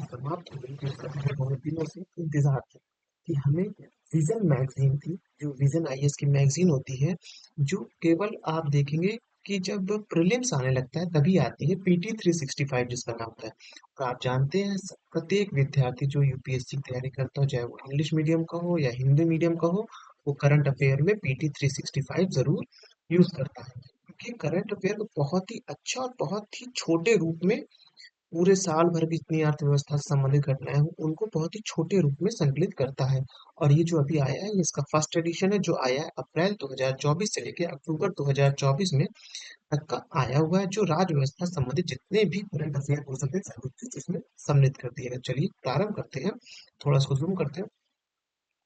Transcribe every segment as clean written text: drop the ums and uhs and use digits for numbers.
समाप्त हो गई, जिसका हमें बहुत दिनों से इंतजार था कि हमें विजन मैगजीन थी, जो विजन आईएएस की मैगजीन होती है, जो केवल आप देखेंगे कि जब प्रीलिम्स आने लगता है तभी आती है, पीटी 365 जिसका नाम होता है। और आप जानते हैं प्रत्येक विद्यार्थी जो यूपीएससी की तैयारी करता हो, चाहे वो इंग्लिश मीडियम का हो या हिंदी मीडियम का हो, वो करंट अफेयर में पीटी 365 जरूर यूज करता है, क्योंकि करंट अफेयर को बहुत ही अच्छा और बहुत ही छोटे रूप में पूरे साल भर की जितनी अर्थव्यवस्था से संबंधित घटनाएं हों, उनको बहुत ही छोटे रूप में संकलित करता है। और ये जो अभी आया है, ये इसका फर्स्ट एडिशन है, जो आया है अप्रैल 2024 से लेकर अक्टूबर 2024 में तक का आया हुआ है, जो राज्य व्यवस्था से संबंधित जितने भी करंट अफेयर हो सकते हैं सभी कुछ इसमें सम्मिलित कर दिया गया। चलिए प्रारंभ करते हैं, थोड़ा इसको जूम करते हैं।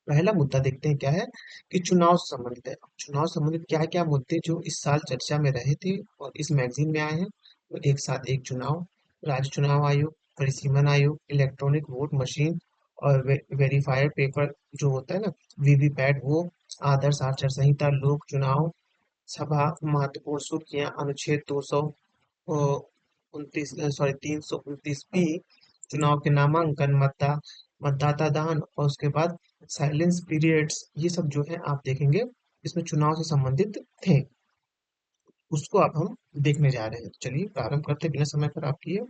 पहला मुद्दा देखते हैं क्या है, कि चुनाव से संबंधित है। चुनाव से संबंधित क्या क्या मुद्दे जो इस साल चर्चा में रहे थे और इस मैगजीन में आए हैं, तो एक साथ एक चुनाव, राज्य चुनाव आयोग, परिसीमन आयोग, इलेक्ट्रॉनिक वोट मशीन और वेरीफायर पेपर जो होता है ना, वीवीपैट, वो आदर्श आचार संहिता, लोक चुनाव सभा, महत्वपूर्ण सुर्खियां, अनुच्छेद 200 उनतीस, सॉरी 329 बी, चुनाव के नामांकन, मतदाता दान, और उसके बाद साइलेंस पीरियड्स, ये सब जो है आप देखेंगे इसमें चुनाव से संबंधित थे, उसको अब हम देखने जा रहे हैं। तो चलिए प्रारंभ करते हैं बिना समय खराब किए।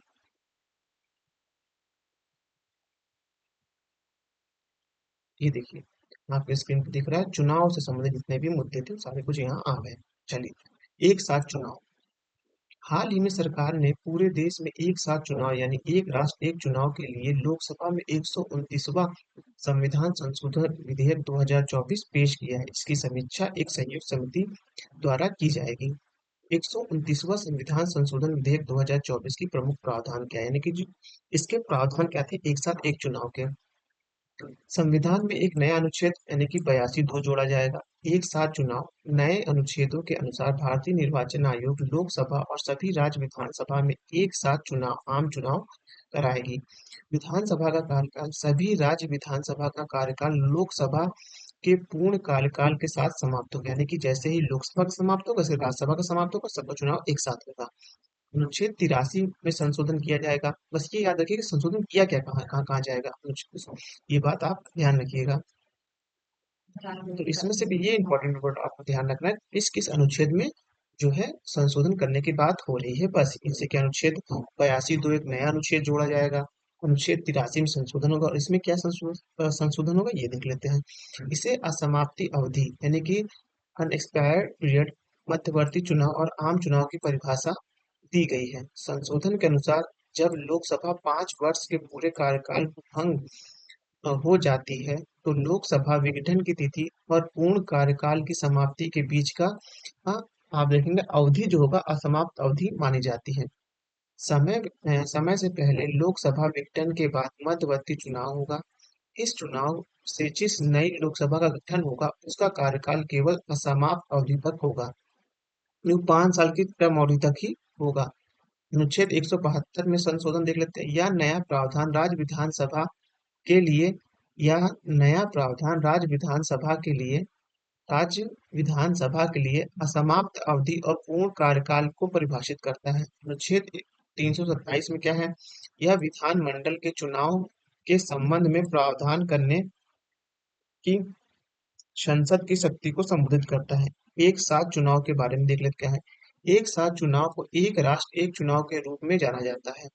ये देखिए, आपके स्क्रीन पे दिख रहा है, चुनाव से संबंधित जितने भी मुद्दे थे वो सारे कुछ यहाँ आ गए। चलिए, एक साथ चुनाव। हाल ही में सरकार ने पूरे देश में एक साथ चुनाव यानी एक राष्ट्र एक चुनाव के लिए लोकसभा में 129वां संविधान संशोधन विधेयक 2024 पेश किया है। इसकी समीक्षा एक संयुक्त समिति द्वारा की जाएगी। 129वां संविधान संशोधन विधेयक 2024 की प्रमुख प्रावधान क्या है, यानी कि इसके प्रावधान क्या थे एक साथ एक चुनाव के। संविधान में एक नया अनुच्छेद यानी कि 82(2) जोड़ा जाएगा। एक साथ चुनाव। नए अनुच्छेदों के अनुसार भारतीय निर्वाचन आयोग लोकसभा और सभी राज्य विधानसभा में एक साथ चुनाव, आम चुनाव कराएगी। विधानसभा का कार्यकाल, सभी राज्य विधानसभा का कार्यकाल लोकसभा के पूर्ण कार्यकाल के साथ समाप्त होगा, यानी कि जैसे ही लोकसभा का समाप्त होगा वैसे राज्यसभा का समाप्त होगा, सबका चुनाव एक साथ होगा। अनुच्छेद 83 में संशोधन किया जाएगा। बस ये याद रखिए कि संशोधन किया क्या, कहाँ कहाँ कहाँ जाएगा अनुच्छेद, ये बात आप ध्यान रखिएगा। तो इसमें से भी ये इंपॉर्टेंट वर्ड आपको ध्यान रखना है, किस किस अनुच्छेद में जो है संशोधन करने की बात हो रही है। बस इनसे क्या, अनुच्छेद 82(2) एक नया अनुच्छेद जोड़ा जाएगा, अनुच्छेद 83 में संशोधन होगा, और इसमें क्या संशोधन होगा ये देख लेते हैं। इसे असमाप्ति अवधि यानी कि अनएक्सपायर्ड पीरियड, मध्यवर्ती चुनाव और आम चुनाव की परिभाषा दी गई है। संशोधन के अनुसार जब लोकसभा 5 वर्ष के पूरे कार्यकाल को भंग हो जाती है, तो लोकसभा विघटन की तिथि और पूर्ण कार्यकाल की समाप्ति के बीच का अ, आप देखेंगे अवधि जो होगा असमाप्त अवधि मानी जाती है। समय से पहले लोकसभा विघटन के बाद मध्यवर्ती चुनाव होगा। इस चुनाव से जिस नई लोकसभा का गठन होगा उसका कार्यकाल केवल असमाप्त अवधि तक होगा, जो 5 साल की टर्म अवधि तक ही होगा। अनुच्छेद 172 में संशोधन देख लेते हैं। के लिए यह नया प्रावधान राज्य विधानसभा के लिए असमाप्त अवधि और पूर्ण कार्यकाल को परिभाषित करता है। अनुच्छेद 327 में क्या है, यह विधानमंडल के चुनाव के संबंध में प्रावधान करने की संसद की शक्ति को संबोधित करता है। एक साथ चुनाव के बारे में देख लेते हैं। एक साथ चुनाव को एक राष्ट्र एक चुनाव के रूप में जाना जाता है।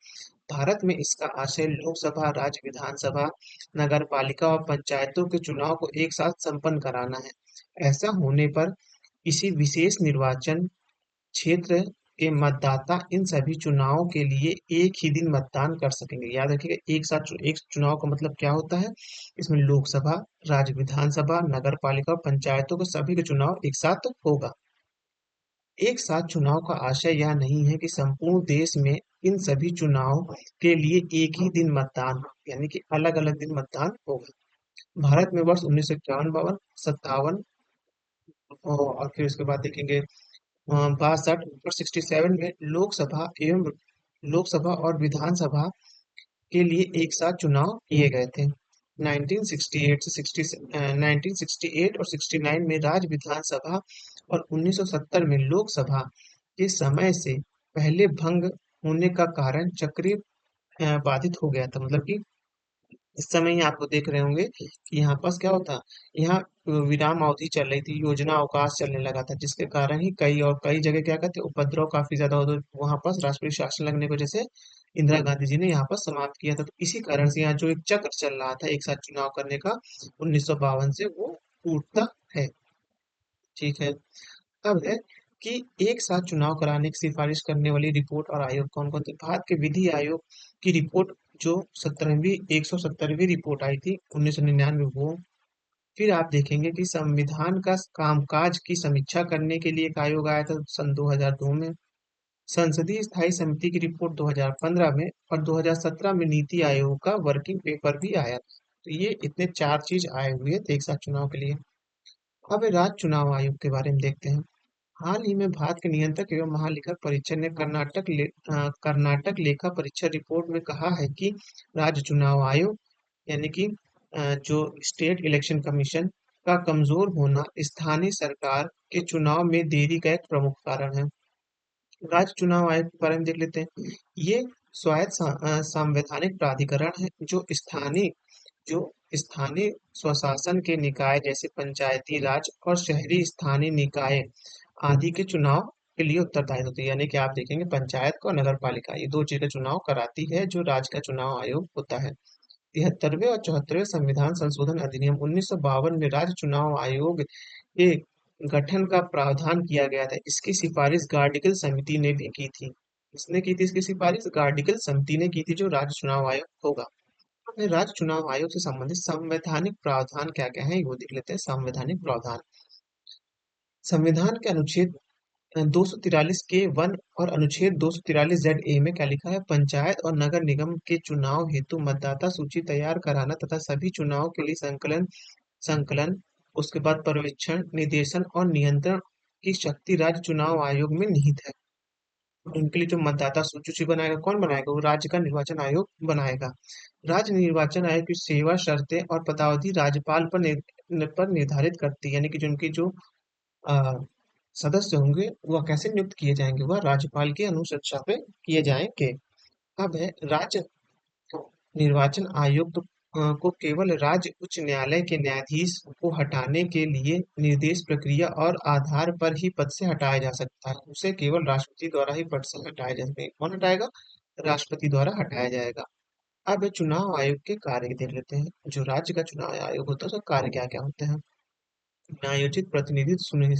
भारत में इसका आशय लोकसभा, राज्य विधानसभा, नगरपालिका और पंचायतों के चुनाव को एक साथ संपन्न कराना है। ऐसा होने पर किसी विशेष निर्वाचन क्षेत्र के मतदाता इन सभी चुनावों के लिए एक ही दिन मतदान कर सकेंगे। याद रखिएगा, एक चुनाव का मतलब क्या होता है, इसमें लोकसभा, राज्य विधानसभा, नगर पालिका और पंचायतों के सभी के चुनाव एक साथ होगा। एक साथ चुनाव का आशय यह नहीं है कि संपूर्ण देश में इन सभी चुनाव के लिए एक ही दिन मतदान, यानी कि अलग अलग दिन मतदान होगा। भारत में वर्ष 1951, 52, 57 और फिर उसके बाद देखेंगे 62 और 67 में लोकसभा और विधानसभा के लिए एक साथ चुनाव किए गए थे। 1968 और 69 में राज्य विधानसभा और 1970 में लोकसभा के समय से पहले भंग होने का कारण चक्रीय बाधित हो गया था। मतलब कि इस समय ही आपको देख रहे होंगे कि यहाँ पास क्या होता, यहाँ विराम अवधि चल रही थी, योजना अवकाश चलने लगा था, जिसके कारण ही कई जगह क्या कहते हैं, उपद्रव काफी ज्यादा होता, वहां पास राष्ट्रीय शासन लगने की वजह से इंदिरा गांधी जी ने यहाँ पर समाप्त किया था। तो इसी कारण से यहाँ जो एक चक्र चल रहा था एक साथ चुनाव करने का 1952 से, वो टूटता है। ठीक है। अब है कि एक साथ चुनाव कराने की सिफारिश करने वाली रिपोर्ट और आयोग कौन कौन थे। भारत के विधि आयोग की रिपोर्ट जो 170वीं रिपोर्ट आई थी 1999, वो। फिर आप देखेंगे कि संविधान का कामकाज की समीक्षा करने के लिए एक आयोग आया था सन 2002 में। संसदीय स्थायी समिति की रिपोर्ट 2015 में, और 2017 में नीति आयोग का वर्किंग पेपर भी आया था। तो ये इतने चार चीज आए हुए थे एक साथ चुनाव के लिए। अब राज्य चुनाव आयोग के बारे में देखते हैं। हाल ही में भारत के नियंत्रक एवं महालेखा परीक्षक ने कर्नाटक लेखा परीक्षा रिपोर्ट में कहा है कि राज्य चुनाव आयोग, यानी कि जो स्टेट इलेक्शन कमीशन का कमजोर होना स्थानीय सरकार के चुनाव में देरी का एक प्रमुख कारण है। राज्य चुनाव आयोग के बारे में देख लेते हैं। ये संवैधानिक प्राधिकरण है जो स्थानीय स्वशासन के निकाय जैसे पंचायती राज और शहरी स्थानीय निकाय आदि के चुनाव के लिए उत्तरदायी होती है। यानी कि आप देखेंगे पंचायत को, नगर पालिका, ये दो चीज का चुनाव कराती है जो राज्य का चुनाव आयोग होता है। 73वें और 74वें संविधान संशोधन अधिनियम 1952 में राज्य चुनाव आयोग के गठन का प्रावधान किया गया था। इसकी सिफारिश गार्डिकल समिति ने भी की थी। किसने की थी इसकी सिफारिश? गार्डिकल समिति ने की थी, जो राज्य चुनाव आयोग होगा। अपने राज्य चुनाव आयोग से संबंधित संवैधानिक प्रावधान क्या क्या है वो देख लेते हैं। संवैधानिक प्रावधान, संविधान के अनुच्छेद 243 के वन और अनुच्छेद 243 जेड ए में क्या लिखा है? पंचायत और नगर निगम के चुनाव हेतु मतदाता सूची तैयार कराना तथा सभी चुनाव के लिए संकलन संकलन उसके बाद पर्यवेक्षण, निर्देशन और नियंत्रण की शक्ति राज्य चुनाव आयोग में निहित है। उनके लिए जो मतदाता सूची बनाएगा, कौन बनाएगा? वो राज्य का निर्वाचन आयोग बनाएगा। राज्य निर्वाचन आयोग की सेवा शर्तें और पदावधि राज्यपाल पर निर्धारित करती है। यानी कि जो उनकी जो अ, सदस्य होंगे वह कैसे नियुक्त किए जाएंगे? वह राज्यपाल की अनुशंसा पे किए जाएंगे। अब है राज्य निर्वाचन आयोग को केवल राज्य उच्च न्यायालय के न्यायाधीश को हटाने के लिए निर्देश प्रक्रिया और आधार पर ही पद से हटाया जा सकता है। उसे केवल राष्ट्रपति द्वारा ही पद से हटाया जा सकता है। कौन हटाएगा? राष्ट्रपति द्वारा हटाया जाएगा। अब चुनाव आयोग के कार्य देख लेते हैं। जो राज्य का चुनाव आयोग होता है उसका कार्य क्या क्या होते हैं? न्यायोचित प्रतिनिधित्व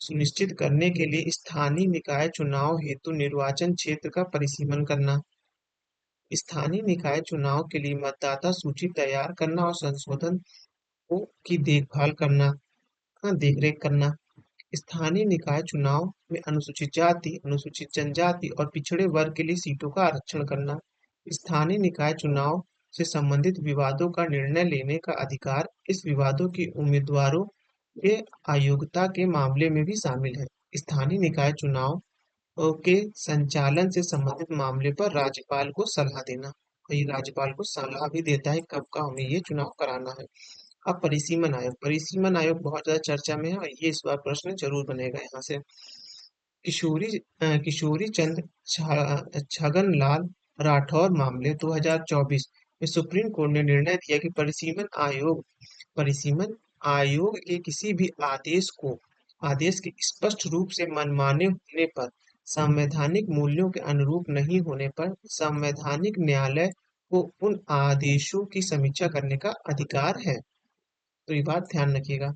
सुनिश्चित करने के लिए स्थानीय निकाय चुनाव हेतु निर्वाचन क्षेत्र का परिसीमन करना, स्थानीय निकाय चुनाव के लिए मतदाता सूची तैयार करना और संशोधन को की देखभाल करना, देखरेख करना, स्थानीय निकाय चुनाव में अनुसूचित जाति, अनुसूचित जनजाति और पिछड़े वर्ग के लिए सीटों का आरक्षण करना, स्थानीय निकाय चुनाव से संबंधित विवादों का निर्णय लेने का अधिकार इस विवादों की उम्मीदवारों के अयोग्यता के मामले में भी शामिल है। स्थानीय निकाय चुनाव के संचालन से संबंधित मामले पर राज्यपाल को सलाह देना, और ये राज्यपाल को सलाह भी देता है कब का हमें ये चुनाव कराना है। अब परिसीमन आयोग बहुत ज्यादा चर्चा में है, और ये इस बार प्रश्न जरूर बनेगा यहाँ से। किशोरी चंद छगन लाल राठौर मामले 2024 में सुप्रीम कोर्ट ने निर्णय दिया कि परिसीमन आयोग के किसी भी आदेश के स्पष्ट रूप से मनमाने होने पर, संवैधानिक मूल्यों के अनुरूप नहीं होने पर संवैधानिक न्यायालय को उन आदेशों की समीक्षा करने का अधिकार है। तो ये बात ध्यान रखिएगा।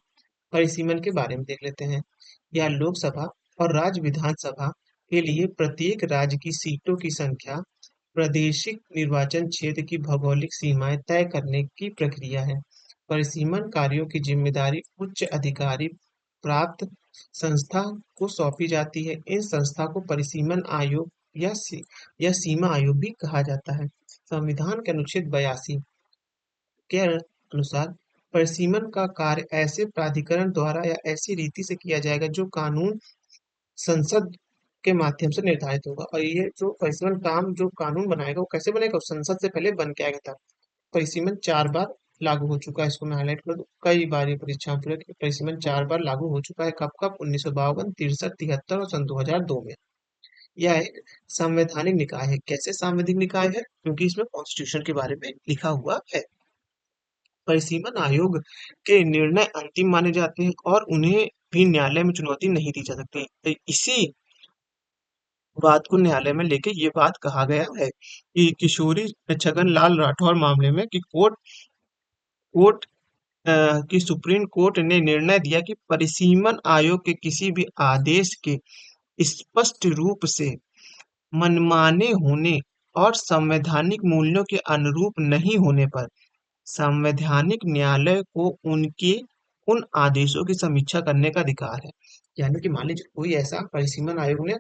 परिसीमन के बारे में देख लेते हैं। यह लोकसभा और राज्य विधानसभा के लिए प्रत्येक राज्य की सीटों की संख्या, प्रादेशिक निर्वाचन क्षेत्र की भौगोलिक सीमाएं तय करने की प्रक्रिया है। परिसीमन कार्यों की जिम्मेदारी उच्च अधिकारी प्राप्त संस्था को सौंपी जाती है। इन संस्था को परिसीमन आयोग या सीमा आयोग भी कहा जाता है। संविधान के अनुच्छेद 82 के अनुसार परिसीमन का कार्य ऐसे प्राधिकरण द्वारा या ऐसी रीति से किया जाएगा जो कानून संसद के माध्यम से निर्धारित होगा। और ये जो परिसीमन काम जो कानून बनाएगा वो कैसे बनेगा? संसद से पहले बन के आएगा था। परिसीमन 4 बार लागू हो चुका है, इसको मैं हाईलाइट कर दूं। कई बार ये परीक्षा पूरे परिसीमन 4 बार लागू हो चुका है। कब कब? 1952, 63, 73 और सन 2002 में। यह एक संवैधानिक निकाय है। कैसे संवैधानिक निकाय है? क्योंकि इसमें कॉन्स्टिट्यूशन के बारे में लिखा हुआ है। परिसीमन आयोग के निर्णय अंतिम माने जाते हैं और उन्हें भी न्यायालय में चुनौती नहीं दी जा सकती। तो इसी बात को न्यायालय में लेके ये बात कहा गया है कि किशोरी छगन लाल राठौर मामले में कि कोर्ट की सुप्रीम कोर्ट ने निर्णय दिया कि परिसीमन आयोग के किसी भी आदेश के स्पष्ट रूप से मनमाने होने और संवैधानिक मूल्यों के अनुरूप नहीं होने पर संवैधानिक न्यायालय को उनके उन आदेशों की समीक्षा करने का अधिकार है। यानी कि मान लीजिए कोई ऐसा परिसीमन आयोग ने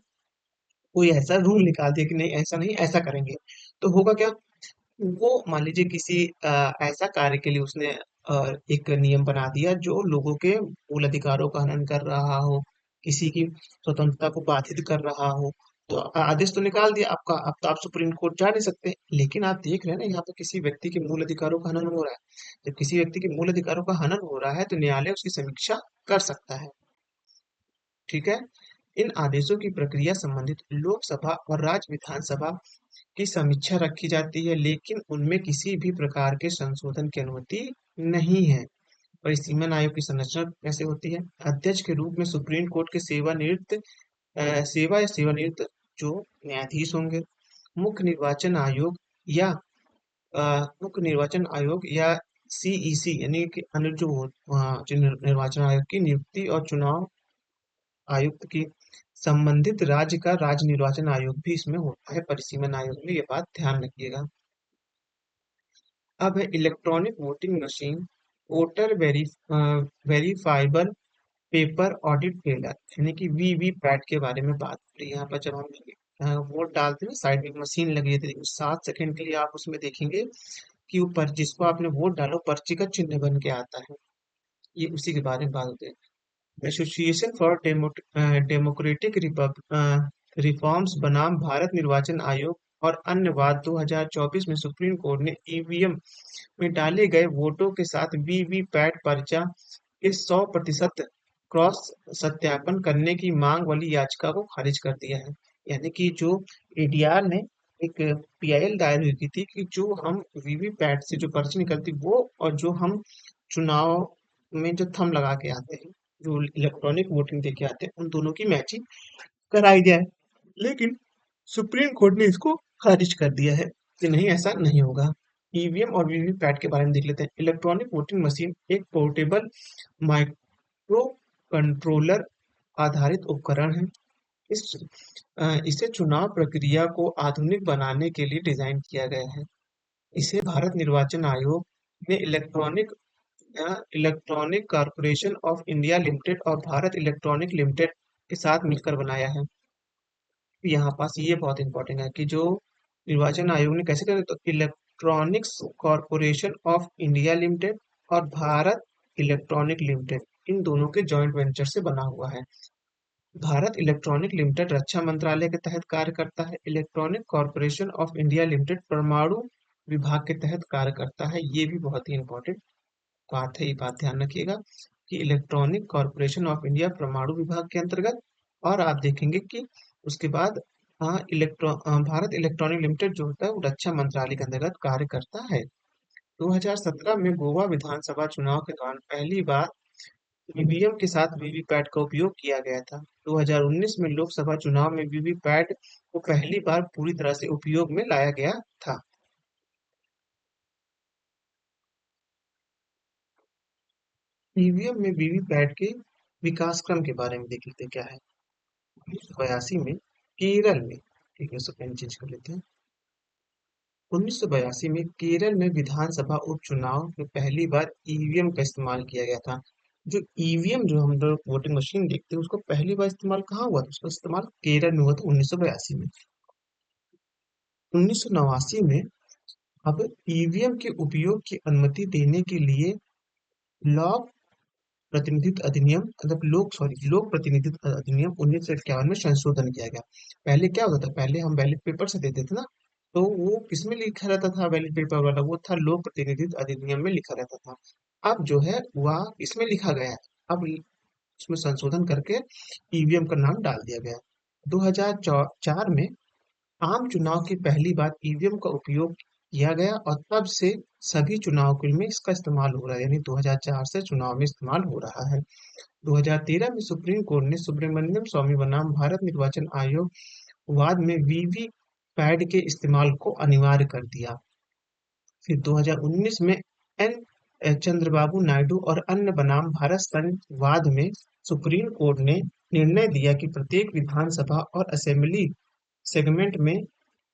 कोई ऐसा रूल निकाल दिया कि नहीं ऐसा नहीं ऐसा करेंगे, तो होगा क्या? वो मान लीजिए किसी ऐसा कार्य के लिए उसने एक नियम बना दिया जो लोगों के मूल अधिकारों का हनन कर रहा हो, किसी की स्वतंत्रता को बाधित कर रहा हो, तो आदेश तो निकाल दिया आपका, अब तो आप सुप्रीम कोर्ट जा नहीं सकते। लेकिन आप देख रहे हैं ना, यहाँ पे किसी व्यक्ति के मूल अधिकारों का हनन हो रहा है। जब किसी व्यक्ति के मूल अधिकारों का हनन हो रहा है तो न्यायालय उसकी समीक्षा कर सकता है। ठीक है। इन आदेशों की प्रक्रिया संबंधित लोकसभा और राज्य विधानसभा की समीक्षा रखी जाती है, लेकिन उनमें किसी भी प्रकार के संशोधन की अनुमति नहीं है। परिसीमन आयोग की संरचना कैसे होती है? अध्यक्ष के रूप में सुप्रीम कोर्ट के सेवानिवृत्त जो न्यायाधीश होंगे। मुख्य निर्वाचन आयोग या मुख्य निर्वाचन आयोग या सीईसी यानी कि अन्य जो निर्वाचन आयोग की नियुक्ति और चुनाव आयुक्त की संबंधित राज्य का राज्य निर्वाचन आयोग भी इसमें होता है। परिसीमन आयोग में ये बात ध्यान रखिएगा। अब है electronic voting machine voter verifiable paper audit trailer यानी कि वीवीपैट के बारे में बात करें। यहाँ पर जब हम वोट डालते हैं साइड में मशीन लगी रहती है, 7 सेकंड के लिए आप उसमें देखेंगे कि ऊपर जिसको आपने वोट डालो पर्ची का चिन्ह बन के आता है। ये उसी के बारे में बात होती है। एसोसिएशन फॉर डेमोक्रेटिक रिफॉर्म्स बनाम भारत निर्वाचन आयोग और अन्य वाद 2024 में सुप्रीम कोर्ट ने ईवीएम में डाले गए वोटों के साथ वीवीपैट पर्चा के 100% क्रॉस सत्यापन करने की मांग वाली याचिका को खारिज कर दिया है। यानी कि जो एडीआर ने एक पीआईएल दायर हुई की थी कि जो हम वीवीपैट से जो पर्ची निकलती वो और जो हम चुनाव में जो थंब लगा के आते हैं, जो इलेक्ट्रॉनिक वोटिंग देके आते हैं, उन दोनों की मैचिंग कराई जाए। लेकिन सुप्रीम कोर्ट ने इसको खारिज कर दिया है कि नहीं ऐसा नहीं होगा। ईवीएम और वीवीपैट के बारे में देख लेते हैं। इलेक्ट्रॉनिक वोटिंग मशीन एक पोर्टेबल माइक्रो कंट्रोलर आधारित उपकरण है। इसे चुनाव प्रक्रिया को आधुनिक बनाने के लिए डिजाइन किया गया है। इसे भारत निर्वाचन आयोग ने electronic corporation of India limited और भारत इलेक्ट्रॉनिक लिमिटेड के साथ मिलकर बनाया है। यहाँ पास ये बहुत इंपॉर्टेंट है कि जो निर्वाचन आयोग ने कैसे करा, तो electronics corporation of India limited और भारत इलेक्ट्रॉनिक लिमिटेड इन दोनों के जॉइंट वेंचर से बना हुआ है। भारत इलेक्ट्रॉनिक लिमिटेड रक्षा मंत्रालय के तहत कार्य करता है। Electronic corporation of India limited परमाणु विभाग के तहत कार्य करता है। ये भी बहुत ही इंपॉर्टेंट बात है, ये बात ध्यान रखिएगा कि इलेक्ट्रॉनिक कॉर्पोरेशन ऑफ इंडिया परमाणु विभाग के अंतर्गत, और आप देखेंगे कि उसके बाद भारत इलेक्ट्रॉनिक लिमिटेड जो होता है वो रक्षा मंत्रालय के अंतर्गत कार्य करता है। 2017 में गोवा विधानसभा चुनाव के दौरान पहली बार ईवीएम के साथ वीवीपैट का उपयोग किया गया था। 2019 में लोकसभा चुनाव में वीवीपैट को पहली बार पूरी तरह से उपयोग में लाया गया था। ईवीएम में वीवीपैट के विकास क्रम के बारे में देख लेते हैं क्या है। 1982 में केरल में, ठीक है, उसको पेन चेंज कर लेते हैं। 1982 में केरल में विधानसभा उपचुनाव में पहली बार ईवीएम का इस्तेमाल किया गया था। जो ईवीएम जो हम लोग वोटिंग मशीन देखते हैं उसको पहली बार इस्तेमाल कहाँ हुआ था? उसका इस्तेमाल केरल में हुआ था 1982 में। 1989 में अब ईवीएम के उपयोग की अनुमति देने के लिए लोक प्रतिनिधित्व अधिनियम लोक प्रतिनिधित्व अधिनियम 1951 में संशोधन किया गया। पहले क्या होता था? पहले हम बैलेट पेपर से देते थे ना, तो वो किसमें लिखा रहता था बैलेट पेपर वाला? वो था लोक प्रतिनिधित्व अधिनियम में लिखा रहता था। अब जो है वह इसमें लिखा गया है। अब उसमें संशोधन करके ईवीएम का नाम डाल दिया गया है। 2004 में आम चुनाव की पहली बार ईवीएम का उपयोग किया गया और तब से सभी चुनाव के में इसका इस्तेमाल हो रहा है, यानी 2004 से चुनाव में इस्तेमाल हो रहा है। 2013 में सुप्रीम कोर्ट ने सुब्रमण्यम स्वामी बनाम भारत निर्वाचन आयोग वाद में वीवी पैड के इस्तेमाल को अनिवार्य कर दिया। फिर 2019 में चंद्रबाबू नायडू और अन्य बनाम भारत संघ वाद में सुप्रीम कोर्ट ने निर्णय दिया कि प्रत्येक विधानसभा और असेंबली सेगमेंट में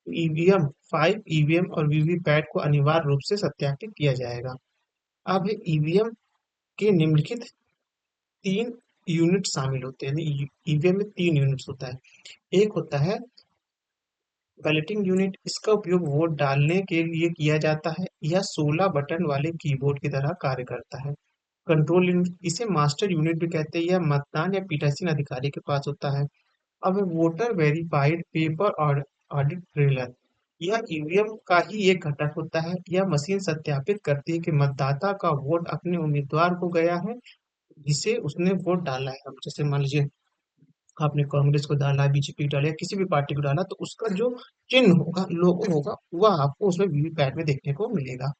ईवीएम 5 ईवीएम और वीवीपैट को अनिवार्य रूप से सत्यापित किया जाएगा। अब ईवीएम के निम्नलिखित 3 यूनिट शामिल होते हैं। ईवीएम में 3 यूनिट्स होता है। एक होता है बैलेटिंग यूनिट, इसका उपयोग वोट डालने के लिए किया जाता है। यह 16 बटन वाले कीबोर्ड की तरह कार्य करता है। कंट्रोल यूनिट, इसे मास्टर यूनिट भी कहते हैं। यह मतदान या पीठासीन अधिकारी के पास होता है। अब वोटर वेरीफाइड पेपर और ऑडिट ट्रेलर, यह ईवीएम का ही एक घटक होता है। यह मशीन सत्यापित करती है कि मतदाता का वोट अपने उम्मीदवार को गया है जिसे उसने वोट डाला है। अब जैसे मान लीजिए आपने कांग्रेस को डाला, बीजेपी को डाला या किसी भी पार्टी को डाला, तो उसका जो चिन्ह होगा, लोगो होगा, वह आपको उसमें वीवीपैट में देखने को मिलेगा।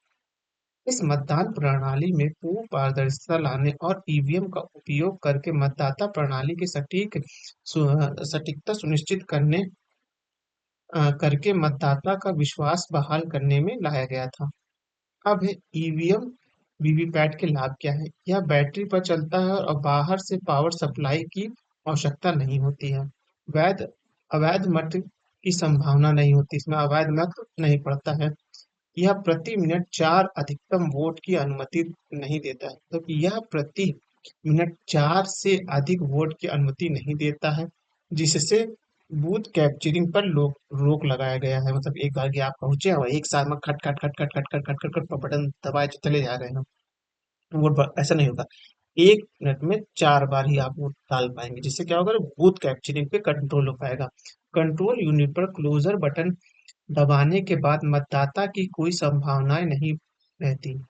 इस मतदान प्रणाली में पूर्ण पारदर्शिता लाने और ईवीएम का उपयोग करके मतदाता प्रणाली की सटीकता सुनिश्चित करके मतदाता का विश्वास बहाल करने में लाया गया था। अब है ईवीएम वीवीपैट के लाभ क्या है। यह बैटरी पर चलता है और बाहर से पावर सप्लाई की आवश्यकता नहीं होती है। वैध अवैध मत की संभावना नहीं होती, इसमें अवैध मत नहीं पड़ता है। यह प्रति मिनट 4 अधिकतम वोट की अनुमति नहीं देता है, तो यह प्रति मिनट 4 से अधिक वोट की अनुमति नहीं देता है, जिससे बूथ कैप्चरिंग पर रोक लगाया गया है। मतलब एक बार कि आप पहुंचे और एक साथ में खट खट खट खट खट खट खट खट खट बटन दबाए चले जा रहे हैं, ऐसा नहीं होगा। 1 मिनट में 4 बार ही आप वोट डाल पाएंगे, जिससे क्या होगा, बूथ कैप्चरिंग पे कंट्रोल हो पाएगा। कंट्रोल यूनिट पर क्लोजर बटन दबाने के बाद मतदाता की कोई संभावनाएं नहीं रहती।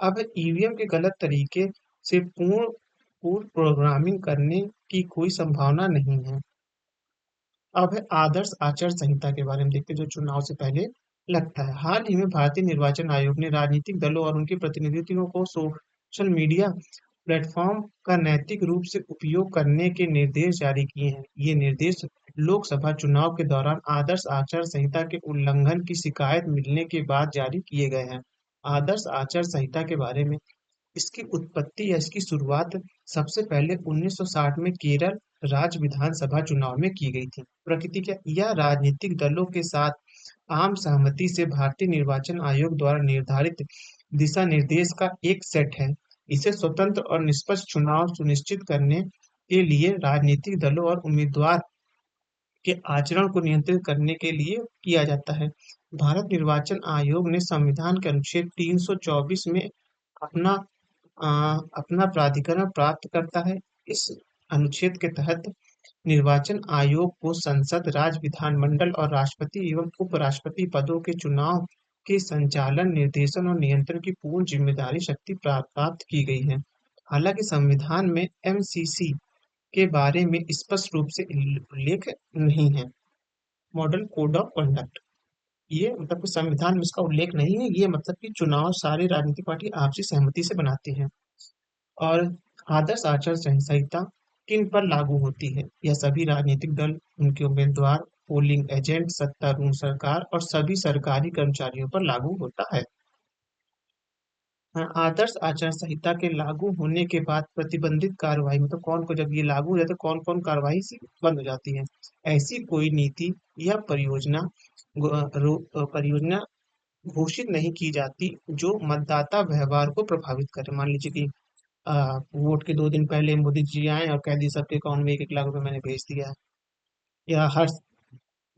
अब ईवीएम के गलत तरीके से पूर्ण प्रोग्रामिंग करने की कोई संभावना नहीं है। अब है आदर्श आचार संहिता के बारे में देखते हैं, जो चुनाव से पहले लगता है। हाल ही में भारतीय निर्वाचन आयोग ने राजनीतिक दलों और उनके प्रतिनिधियों को सोशल मीडिया प्लेटफॉर्म का नैतिक रूप से उपयोग करने के निर्देश जारी किए हैं। ये निर्देश लोकसभा चुनाव के दौरान आदर्श आचार संहिता के उल्लंघन की शिकायत मिलने के बाद जारी किए गए हैं। आदर्श आचार संहिता के बारे में, इसकी उत्पत्ति या इसकी शुरुआत सबसे पहले 1960 में केरल राज्य विधानसभा चुनाव में की गई थी। प्रकृति क्या, यह राजनीतिक दलों के साथ आम सहमति से भारतीय निर्वाचन आयोग द्वारा निर्धारित दिशा निर्देश का एक सेट है। इसे स्वतंत्र और निष्पक्ष चुनाव सुनिश्चित करने के लिए राजनीतिक दलों और उम्मीदवार के आचरण को नियंत्रित करने के लिए किया जाता है। भारत निर्वाचन आयोग ने संविधान के अनुच्छेद 324 में अपना अपना प्राधिकरण प्राप्त करता है। इस अनुच्छेद के तहत निर्वाचन आयोग को संसद, राज्य विधानमंडल और राष्ट्रपति एवं उपराष्ट्रपति पदों के चुनाव के संचालन, निर्देशन और नियंत्रण की पूर्ण जिम्मेदारी शक्ति प्राप्त की गई है। हालांकि संविधान में एमसीसी के बारे में स्पष्ट रूप से उल्लेख नहीं है। मॉडल कोड ऑफ कंडक्ट, ये मतलब कि संविधान में इसका उल्लेख नहीं है। ये मतलब कि चुनाव सारी राजनीतिक पार्टी आपसी सहमति से बनाती है। और आदर्श आचार संहिता किन पर लागू होती है? यह सभी राजनीतिक दल, उनके उम्मीदवार, पोलिंग एजेंट, सत्तारूढ़ सरकार और सभी सरकारी कर्मचारियों पर लागू होता है। आदर्श आचार संहिता के लागू होने के बाद प्रतिबंधित कार्रवाई, मतलब कौन को जब ये लागू हो जाता है कौन कौन कार्रवाई से बंद हो जाती है। ऐसी कोई नीति या परियोजना घोषित नहीं की जाती जो मतदाता व्यवहार को प्रभावित करे। मान लीजिए कि वोट के 2 दिन पहले मोदी जी आए और कह दिए सबके अकाउंट में 1-1 लाख रुपए मैंने भेज दिया है, या हर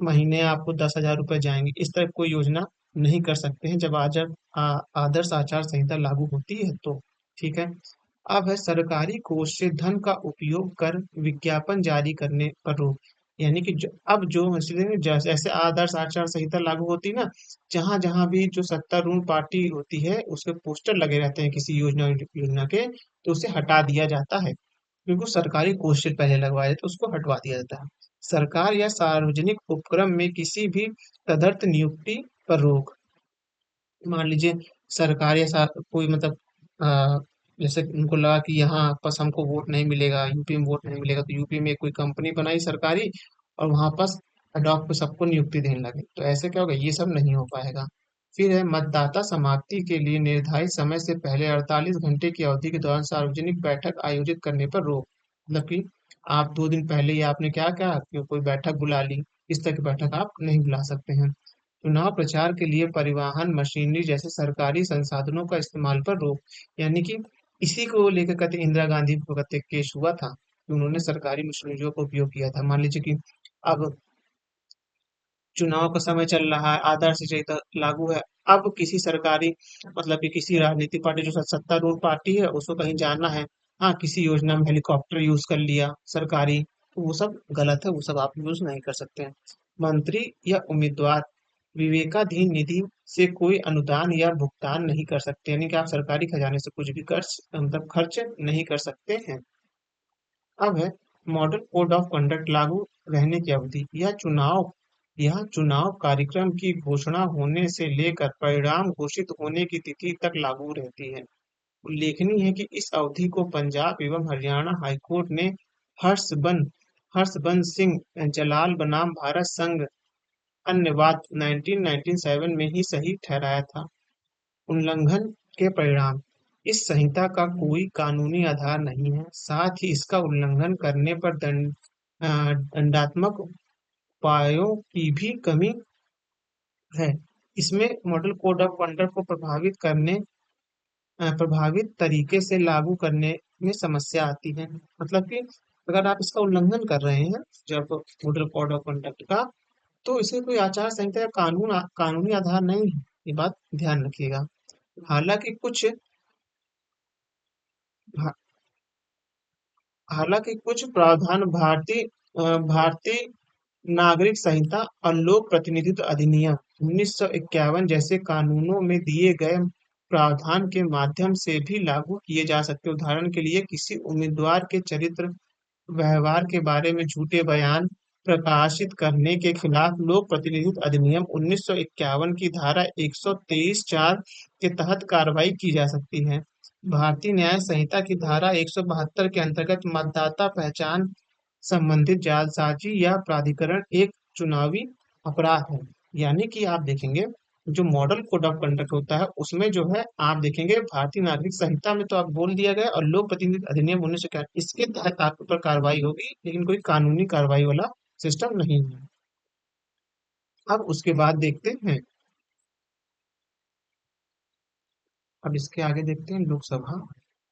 महीने आपको 10,000 रुपए जाएंगे, इस तरह कोई योजना नहीं कर सकते हैं जब आदर्श आचार संहिता लागू होती है तो। ठीक है। अब है सरकारी कोष से धन का उपयोग कर विज्ञापन जारी करने पर रोक। यानी कि अब जो जैसे आदर्श आचार संहिता लागू होती ना, जहां जहां भी जो सत्तारूढ़ पार्टी होती है उसके पोस्टर लगे रहते हैं किसी योजना योजना के, तो उसे हटा दिया जाता है, क्योंकि सरकारी कोष से पहले लगवाए तो उसको हटवा दिया जाता है। सरकार या सार्वजनिक उपक्रम में किसी भी तदर्थ नियुक्ति पर रोक। मान लीजिए सरकार या कोई मतलब अ, जैसे उनको लगा कि यहाँ बस हमको वोट नहीं मिलेगा, यूपी में वोट नहीं मिलेगा, तो यूपी में कोई कंपनी बनाई सरकारी और वहां पास अडॉक पे सबको नियुक्ति देने लगे, तो ऐसे क्या होगा, ये सब नहीं हो पाएगा। फिर है मतदाता समाप्ति के लिए निर्धारित समय से पहले 48 घंटे की अवधि के दौरान सार्वजनिक बैठक आयोजित करने पर रोक। मतलब कि आप 2 दिन पहले ही आपने क्या किया कि कोई बैठक बुला ली, इस तरह की बैठक आप नहीं बुला सकते हैं। चुनाव प्रचार के लिए परिवहन मशीनरी जैसे सरकारी संसाधनों का इस्तेमाल पर रोक। यानी कि इसी को लेकर कहते इंदिरा गांधी को कहते केस हुआ था कि उन्होंने सरकारी मशीनरियों का उपयोग किया था। मान लीजिए कि अब चुनाव का समय चल रहा है, आदर्श संहिता लागू है। अब किसी सरकारी मतलब कि किसी राजनीतिक पार्टी जो सत्तारूढ़ पार्टी है उसको कहीं जाना है, हाँ किसी योजना में हेलीकॉप्टर यूज कर लिया सरकारी, तो वो सब गलत है, वो सब आप यूज नहीं कर सकते हैं। मंत्री या उम्मीदवार विवेकाधीन निधि से कोई अनुदान या भुगतान नहीं कर सकते, यानी कि आप सरकारी खजाने से कुछ भी मतलब खर्च नहीं कर सकते हैं। अब है मॉडल कोड ऑफ कंडक्ट लागू रहने की अवधि। यह चुनाव कार्यक्रम की घोषणा होने से लेकर परिणाम घोषित होने की तिथि तक लागू रहती है। उल्लेखनीय है कि इस अवधि को पंजाब एवं हरियाणा हाईकोर्ट ने हर्षबंस सिंह जलाल बनाम भारत संघ अन्यवाद 1997 में ही सही ठहराया था। उल्लंघन के परिणाम। इस संहिता का कोई कानूनी आधार नहीं है, साथ ही इसका उल्लंघन करने पर दंडात्मक उपायों की भी कमी है। इसमें मॉडल कोड ऑफ कंडक्ट को प्रभावित तरीके से लागू करने में समस्या आती है। मतलब कि अगर आप इसका उल्लंघन कर रहे हैं जब मॉडल कोड ऑफ कंडक्ट का, तो इसे कोई आचार संहिता या कानूनी आधार नहीं है, ये बात ध्यान रखिएगा। हालांकि कुछ हा- हालांकि कुछ प्रावधान भारतीय नागरिक संहिता और लोक प्रतिनिधित्व अधिनियम 1951 जैसे कानूनों में दिए गए प्रावधान के माध्यम से भी लागू किए जा सकते हैं। उदाहरण के लिए किसी उम्मीदवार के चरित्र व्यवहार के बारे में झूठे बयान प्रकाशित करने के खिलाफ लोक प्रतिनिधित्व अधिनियम 1951 की धारा 123(4) के तहत कार्रवाई की जा सकती है। भारतीय न्याय संहिता की धारा 172 के अंतर्गत मतदाता पहचान संबंधित जालसाजी या प्राधिकरण एक चुनावी अपराध है। यानी कि आप देखेंगे जो मॉडल कोड ऑफ कंडक्ट होता है उसमें जो है आप देखेंगे भारतीय नागरिक संहिता में तो आप बोल दिया गया और लोक प्रतिनिधित्व अधिनियम 1951 इसके तहत आपके ऊपर कार्रवाई होगी, लेकिन कोई कानूनी कार्रवाई वाला सिस्टम नहीं है। अब उसके बाद देखते हैं, अब इसके आगे देखते हैं लोकसभा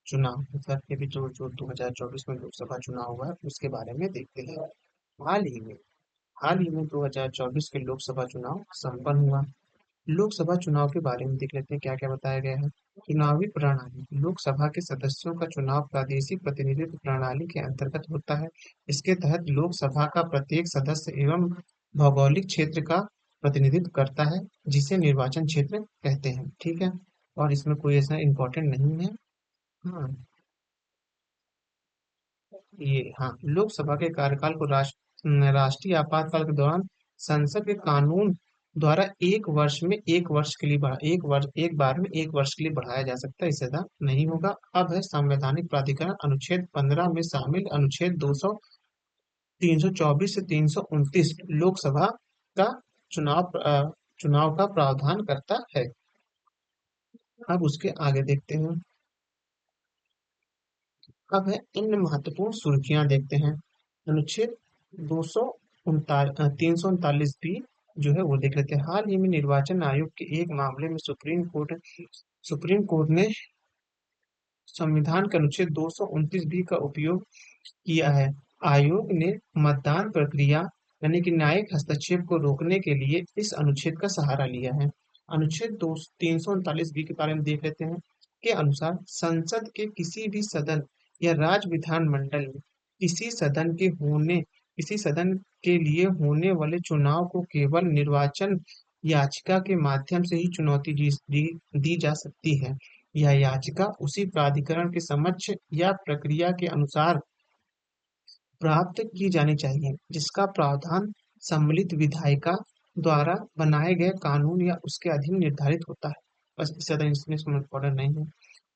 चुनाव, मतलब के भी जो 2024 में लोकसभा चुनाव हुआ है उसके बारे में देखते हैं। हाल ही में हाल ही में 2024 के लोकसभा चुनाव संपन्न हुआ। लोकसभा चुनाव के बारे में देख लेते हैं क्या क्या बताया गया है। चुनावी प्रणाली। लोकसभा के सदस्यों का चुनाव प्रादेशिक प्रतिनिधित्व प्रणाली के अंतर्गत होता है। इसके तहत लोकसभा का प्रत्येक सदस्य एवं भौगोलिक क्षेत्र का प्रतिनिधित्व करता है, जिसे निर्वाचन क्षेत्र कहते हैं। ठीक है, और इसमें कोई ऐसा इम्पोर्टेंट नहीं है। हाँ, ये हाँ लोकसभा के कार्यकाल को राष्ट्रीय आपातकाल के दौरान संसद के कानून द्वारा 1 वर्ष में 1 वर्ष के लिए एक बार में 1 वर्ष के लिए बढ़ाया जा सकता है, इससे ज्यादा नहीं होगा। अब है संवैधानिक प्राधिकरण। अनुच्छेद 15 में शामिल अनुच्छेद 200 324 से 329 लोकसभा का चुनाव का प्रावधान करता है। अब उसके आगे देखते हैं। अब है अन्य महत्वपूर्ण सुर्खियां देखते हैं। अनुच्छेद 339 बी जो है वो देख लेते हैं। हाल ही में निर्वाचन आयोग के एक मामले में सुप्रीम कोर्ट ने संविधान के अनुच्छेद 229 बी का उपयोग किया है। आयोग ने मतदान प्रक्रिया यानी कि न्यायिक हस्तक्षेप को रोकने के लिए इस अनुच्छेद का सहारा लिया है। अनुच्छेद 339 बी के बारे में देख लेते हैं। के अनुसार संसद के किसी भी सदन या राज्य विधान मंडल में किसी सदन के लिए होने वाले चुनाव को केवल निर्वाचन याचिका के माध्यम से ही चुनौती दी जा सकती है। यह याचिका उसी प्राधिकरण के समक्ष या प्रक्रिया के अनुसार प्राप्त की जानी चाहिए, जिसका प्रावधान सम्मिलित विधायिका द्वारा बनाए गए कानून या उसके अधीन निर्धारित होता है। बस इससे ज़्यादा इसमें इम्पोर्टेंट नहीं है।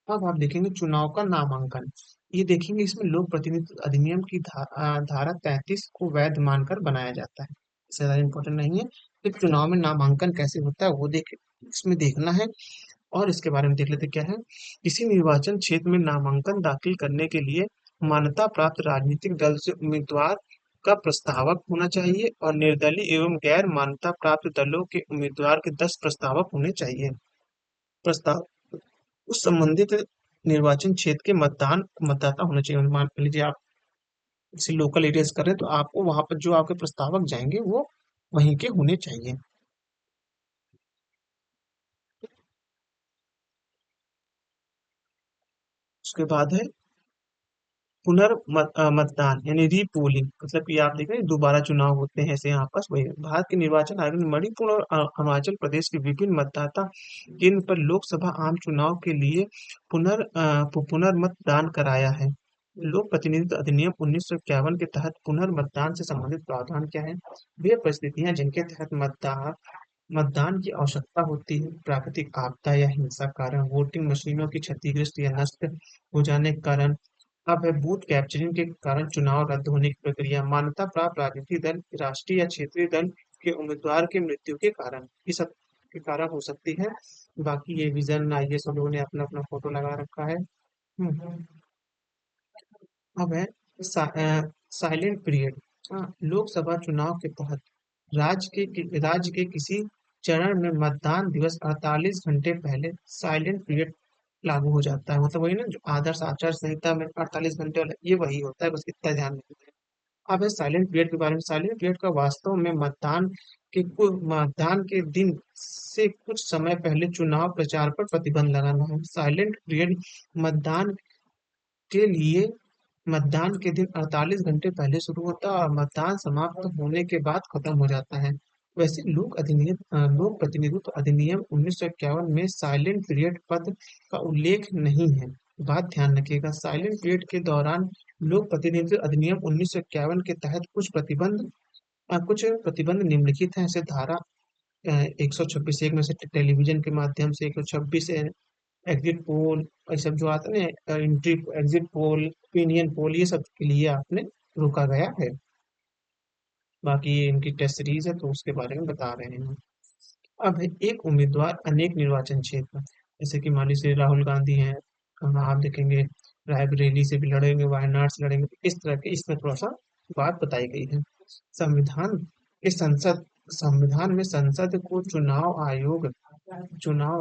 अब आप देखेंगे चुनाव का नामांकन। ये देखेंगे इसमें लोक प्रतिनिधित्व अधिनियम की धारा 33 को वैध मानकर बनाया जाता है। इससे ज़्यादा इम्पोर्टेंट नहीं है। फिर चुनाव में नामांकन कैसे होता है वो देख इसमें देखना है। और इसके बारे में देख लेते क्या है। किसी निर्वाचन क्षेत्र में नामांकन दाखिल करने के लिए मान्यता प्राप्त राजनीतिक दल से उम्मीदवार का प्रस्तावक होना चाहिए और निर्दलीय एवं गैर मान्यता प्राप्त दलों के उम्मीदवार के 10 प्रस्तावक होने चाहिए। प्रस्ताव उस संबंधित निर्वाचन क्षेत्र के मतदाता होने चाहिए। मान लीजिए आप किसी लोकल एरिया से कर रहे हैं तो आपको वहां पर जो आपके प्रस्तावक जाएंगे वो वहीं के होने चाहिए। उसके बाद है मतदान यानी रीपोलिंग, मतलब कि आप देख रहे हैं दोबारा चुनाव होते हैं ऐसे यहाँ पर वही भारत के निर्वाचन आयोग ने मणिपुर और अरुणाचल प्रदेश के विभिन्न मतदाता केंद्र पर लोकसभा आम चुनाव के लिए पुनर्मतदान कराया है। लोक प्रतिनिधित्व अधिनियम 1951 के तहत पुनर्मतदान से संबंधित प्रावधान क्या है। वे परिस्थितियां जिनके तहत मतदान मतदान की आवश्यकता होती है, प्राकृतिक आपदा या हिंसा के कारण, वोटिंग मशीनों की क्षतिग्रस्त या नष्ट हो जाने के कारण, अब है बूथ कैप्चरिंग के कारण चुनाव रद्द होने की प्रक्रिया, मान्यता प्राप्त राजनीतिक दल, राष्ट्रीय या क्षेत्रीय दल के उम्मीदवार की मृत्यु के कारण, ये सब के कारण हो सकती है। बाकी ये विजन ये सब लोगों ने अपना अपना फोटो लगा रखा है। अब है साइलेंट पीरियड। हाँ, लोकसभा चुनाव के तहत राज्य के किसी चरण में मतदान दिवस 48 घंटे पहले साइलेंट पीरियड लागू हो जाता है। मतलब वही ना जो आदर्श आचार संहिता में 48 घंटे वाला ये वही होता है, बस इतना ध्यान रखना है। अब है साइलेंट पीरियड के बारे में। साइलेंट पीरियड का वास्तव में मतदान के दिन से कुछ समय पहले चुनाव प्रचार पर प्रतिबंध लगाना है। साइलेंट पीरियड मतदान के लिए मतदान के दिन 48 घंटे पहले शुरू होता है और मतदान समाप्त होने के बाद खत्म हो जाता है। वैसे लोक प्रतिनिधित्व अधिनियम 1951 में साइलेंट पीरियड पद का उल्लेख नहीं है। बात ध्यान रखिएगा, साइलेंट पीरियड के दौरान लोक प्रतिनिधित्व अधिनियम 1951 के तहत कुछ प्रतिबंध निम्नलिखित हैं। ऐसे धारा 126 एक में से टेलीविजन के माध्यम से, 126 एग्जिट पोल, ये सब जो आता है ना, entry exit poll, opinion poll, ये सब के लिए आपने रोका गया है। बाकी ये इनकी टेस्ट सीरीज है तो उसके बारे में बता रहे हैं। अब है एक उम्मीदवार अनेक निर्वाचन क्षेत्र, जैसे कि मान लीजिए राहुल गांधी हैं, आप देखेंगे रायबरेली से भी लड़ेंगे, वायनाड से लड़ेंगे, तो इस तरह के इसमें थोड़ा सा बात बताई गई है। संविधान के संसद संविधान में संसद को चुनाव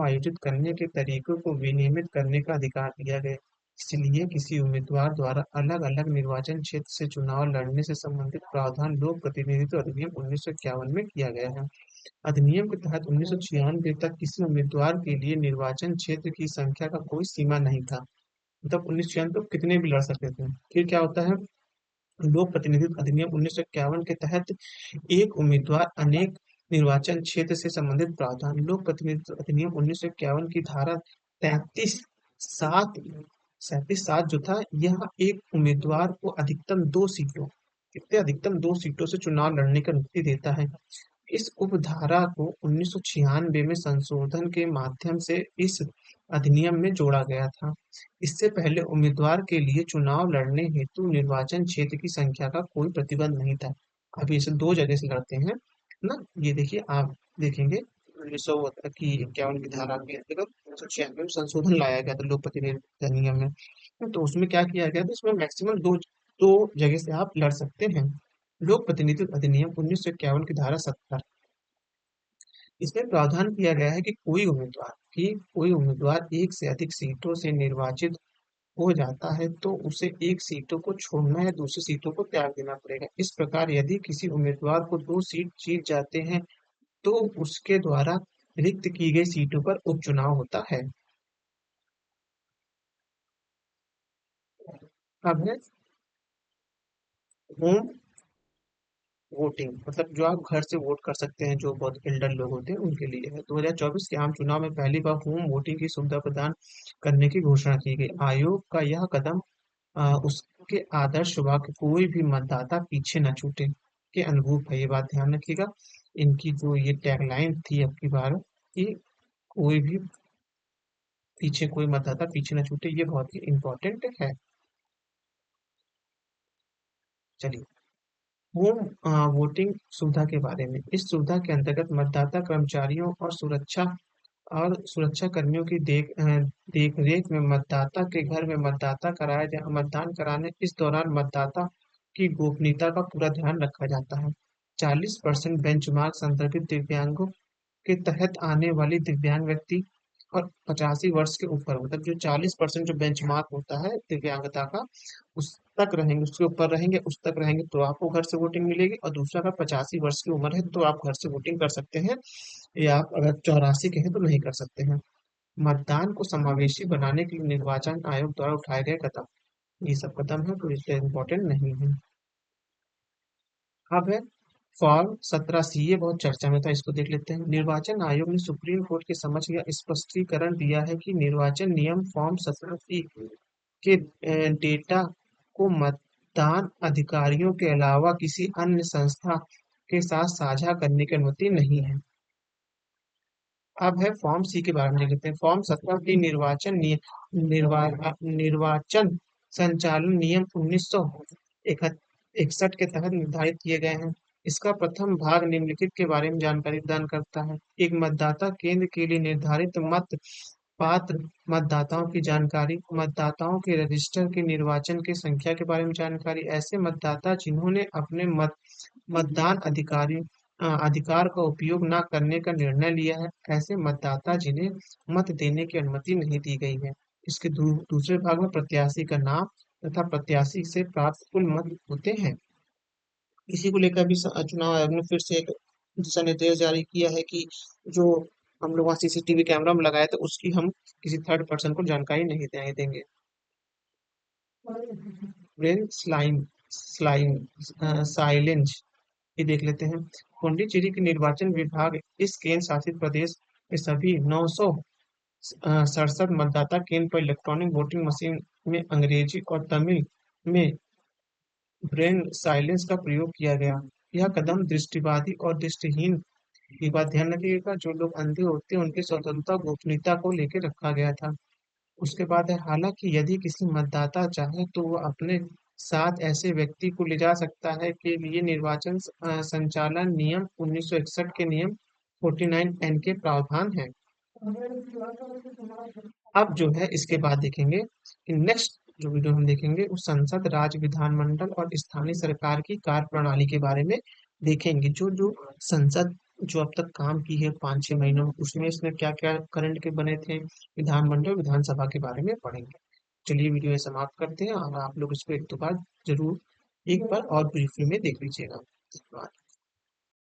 आयोजित करने के तरीकों को विनियमित करने का अधिकार दिया गया है। इसलिए किसी उम्मीदवार द्वारा अलग अलग निर्वाचन क्षेत्र से चुनाव लड़ने से संबंधित प्रावधान लोक प्रतिनिधित्व अधिनियम 1951 में किया गया है। अधिनियम के तहत 1996 तक किसी उम्मीदवार के लिए निर्वाचन क्षेत्र की संख्या का कोई सीमा नहीं था। मतलब 1996 तक कितने भी लड़ सकते थे। फिर क्या होता है, लोक प्रतिनिधित्व अधिनियम 1951 के तहत एक उम्मीदवार अनेक निर्वाचन क्षेत्र से संबंधित प्रावधान। लोक प्रतिनिधित्व अधिनियम 1951 की धारा 33 7 जो था, यह एक उम्मीदवार को अधिकतम दो सीटों से चुनाव लड़ने की अनुमति देता है। इस उपधारा को 1996 में संशोधन के माध्यम से इस अधिनियम में जोड़ा गया था। इससे पहले उम्मीदवार के लिए चुनाव लड़ने हेतु निर्वाचन क्षेत्र की संख्या का कोई प्रतिबंध नहीं था। अभी इसे दो जगह से लड़ते हैं ना। ये देखिए आप देखेंगे 1951 की धारा के अंतर्गत 1996 में संशोधन लाया गया था लोक प्रतिनिधित्व अधिनियम में। तो उसमें क्या किया गया था, इसमें मैक्सिमम दो दो जगह से आप लड़ सकते हैं। लोक प्रतिनिधित्व अधिनियम 1951 की धारा 70, इसमें प्रावधान किया गया है कि कोई उम्मीदवार एक से अधिक सीटों से निर्वाचित हो जाता है तो उसे एक सीटों को छोड़ना या दूसरी सीटों को त्याग देना पड़ेगा। इस प्रकार यदि किसी उम्मीदवार को दो सीट जीत जाते हैं तो उसके द्वारा रिक्त की गई सीटों पर उपचुनाव होता है। अब है होम वोटिंग, मतलब जो आप घर से वोट कर सकते हैं, जो बहुत एल्डर लोग होते हैं उनके लिए है। 2024 के आम चुनाव में पहली बार होम वोटिंग की सुविधा प्रदान करने की घोषणा की गई। आयोग का यह कदम उसके आदर्श होगा कि कोई भी मतदाता पीछे न छूटे के अनुरूप है। ये बात ध्यान रखिएगा। इनकी जो ये टैगलाइन थी अब की बार कि कोई भी पीछे कोई मतदाता पीछे न छूटे, ये बहुत ही इम्पोर्टेंट है। चलिए, होम वोटिंग सुविधा के बारे में। इस सुविधा के अंतर्गत मतदाता कर्मचारियों और सुरक्षा कर्मियों की देख रेख में मतदाता के घर में मतदान कराने। इस दौरान मतदाता की गोपनीयता का पूरा ध्यान रखा जाता है। 40% बेंचमार्क संदर्भित दिव्यांगों के तहत आने वाली दिव्यांग व्यक्ति और 85 वर्ष के ऊपर, मतलब जो 40% जो बेंचमार्क होता है दिव्यांगता का, उस तक रहेंगे, उसके ऊपर रहेंगे, उस तक रहेंगे तो आपको घर से वोटिंग मिलेगी। और दूसरा, अगर 85 वर्ष की उम्र है तो आप घर से वोटिंग कर सकते हैं, या आप अगर 84 के हैं तो नहीं कर सकते हैं। मतदान को समावेशी बनाने के लिए निर्वाचन आयोग द्वारा उठाए गए कदम। ये सब कदम है तो इसलिए इम्पोर्टेंट नहीं है। अब है फॉर्म 17C, ये बहुत चर्चा में था, इसको देख लेते हैं। निर्वाचन आयोग ने सुप्रीम कोर्ट के समक्ष यह स्पष्टीकरण दिया है कि निर्वाचन नियम फॉर्म 17C के डेटा को मतदान अधिकारियों के अलावा किसी अन्य संस्था के साथ साझा करने की अनुमति नहीं है। अब है फॉर्म सी के बारे में देख लेते हैं। फॉर्म 17 की निर्वाचन संचालन नियम 1961 के तहत निर्धारित किए गए हैं। इसका प्रथम भाग निम्नलिखित के बारे में जानकारी प्रदान करता है। एक मतदाता केंद्र के लिए निर्धारित मत पात्र मतदाताओं की जानकारी, मतदाताओं के रजिस्टर के निर्वाचन की संख्या के बारे में जानकारी, ऐसे मतदाता जिन्होंने अपने मतदान अधिकार का उपयोग न करने का निर्णय लिया है, ऐसे मतदाता जिन्हें मत देने की अनुमति नहीं दी गई है। इसके दूसरे भाग में प्रत्याशी का नाम तथा प्रत्याशी से प्राप्त कुल मत होते हैं। इसी को लेकर भी चुनाव आयोग ने फिर से एक दिशा निर्देश जारी किया है कि जो हम लोग वहाँ सीसीटीवी कैमरा में लगाए थे उसकी हम किसी थर्ड पर्सन को जानकारी नहीं देंगे। ब्रेन साइलेंज, ये देख लेते हैं। पुडुचेरी के निर्वाचन विभाग इस केंद्र शासित प्रदेश के सभी 967 मतदाता केंद्र पर इलेक्ट्रॉनिक वोटिंग मशीन में अंग्रेजी और तमिल में ब्रेन साइलेंस का प्रयोग किया गया। यह कदम दृष्टिबाधित और दृष्टिहीन, ये बात ध्यान रखिएगा, जो लोग अंधे होते हैं उनकी स्वतंत्रता गोपनीयता को लेकर रखा गया था। उसके बाद है, हालांकि यदि किसी मतदाता चाहे तो वह अपने साथ ऐसे व्यक्ति को ले जा सकता है के लिए निर्वाचन संचालन नियम 1961 के नियम 49N के प्रावधान है। अब जो है इसके बाद देखेंगे कि नेक्स्ट जो वीडियो हम देखेंगे वो संसद, राज्य विधानमंडल और स्थानीय सरकार की कार्य प्रणाली के बारे में देखेंगे। जो जो संसद जो अब तक काम की है 5-6 महीनों में, उसमें इसमें क्या क्या करंट के बने थे, विधानमंडल विधानसभा के बारे में पढ़ेंगे। चलिए वीडियो समाप्त करते हैं और आप लोग इसको एक दो बार जरूर एक बार और ब्रीफली में देख लीजिएगा। धन्यवाद।